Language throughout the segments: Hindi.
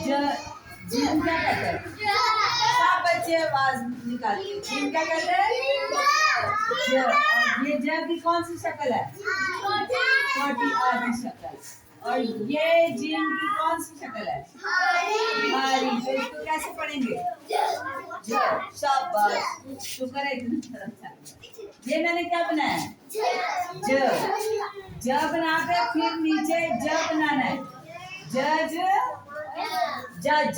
जिम क्या कहते हैं? सब बच्चे आवाज निकालिए। जिम क्या कहते हैं? ये ज की कौन सी शक्ल है? छोटी आधी शक्ल। और ये जिम की कौन सी शक्ल है? हरी। तो इसको कैसे पढ़ेंगे? शाबाश, शुक्र है। ये मैंने क्या बनाया? ज बना के फिर नीचे ज बनाना है। जज, जज।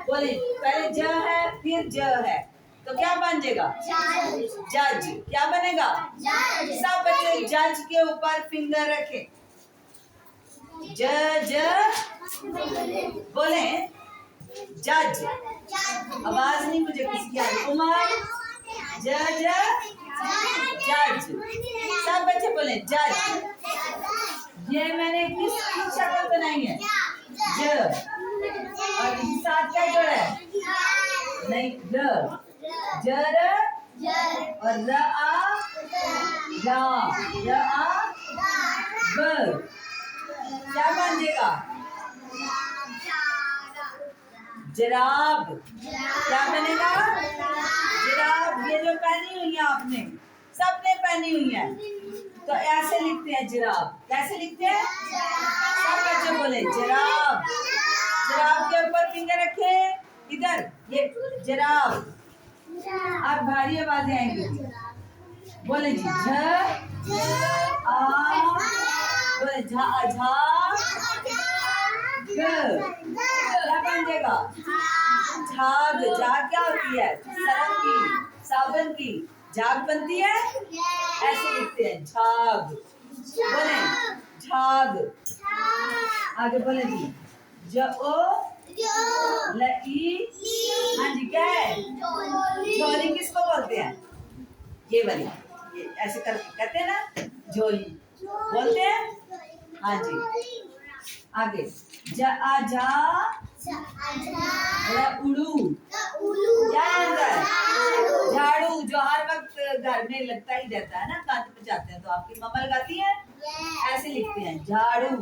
बोले पहले ज है फिर ज है तो क्या बन जाएगा? जज। क्या बनेगा? सब बच्चे जज के ऊपर फिंगर रखे। जज बोले जज। आवाज नहीं मुझे किसी की आ रही। उमर जज, जज। सब बच्चे बोले जज। ये मैंने किसकी शक्ल बनाई है? ज। और साथ क्या जोड़ा है? नहीं, र। जर और र आ रा, र आ ब। क्या बन जाएगा? जराब। क्या बनेगा? जराब। ये जो पहनी हुई है आपने, सबने पहनी हुई है, तो ऐसे लिखते हैं जराब। कैसे लिखते हैं? सब बच्चे बोले जराब। जराब के ऊपर फिंगर रखे। इधर ये जराब। अब भारी आवाजें आएंगी। बोले जी झ आ, बोले झा झा ग। क्या बन जाएगा? झाग। झाग क्या होती है? सरफ की, साबुन की झाग बनती है। ऐसे लिखते हैं झाग। बोले झाग। आगे बोले जी ज ओ लई। हाँ जी, क्या है? झोली। किसको बोलते हैं? ये वाली, ये ऐसे करके कहते हैं ना, झोली बोलते हैं। हाँ जी। आगे ज आ जा उड़ू। क्या अंदर? झाड़ू। जो हर वक्त घर में लगता ही रहता है ना, कांच पे जाते हैं तो आपकी मम्मा लगाती है। ऐसे लिखते हैं झाड़ू।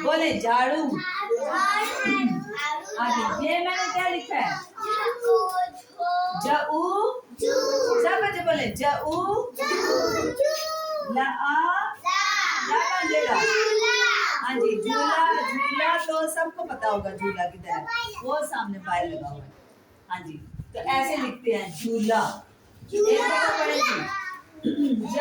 बोले झाड़ू। आगे ये मैंने क्या लिखा है? जऊ। सब बच्चे बोले जऊ ला आ। क्या बन जाएगा? हाँ जी, झूला। झूला तो सबको पता होगा, झूला की तरह वो सामने पाए लगा हुआ है। हाँ जी, तो ऐसे लिखते हैं झूला। एक बार पढ़ेंगे ज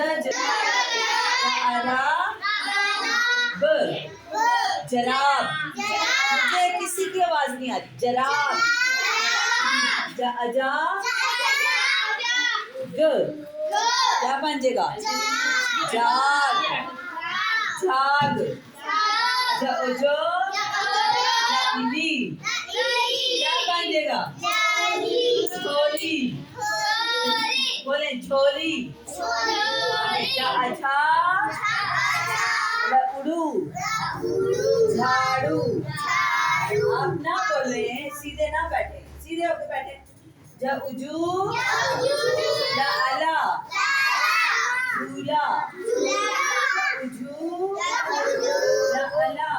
जराब। मुझे किसी की आवाज नहीं आती। जराब। जा ग। क्या बन जाएगा? जाग। झाग। जो क्या बन जाएगा? छोली। बोले छोली। अच्छा उड़ू। झाड़ू। आप ना बोले, सीधे ना बैठे, सीधे होकर बैठे। उजू ला अला झूला। उजू ला अला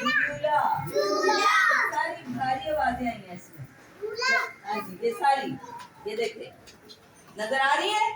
झूला। सारी भारी आवाजें आई हैं इसमें। हाँ जी, ये सारी, ये देखते नजर आ रही है।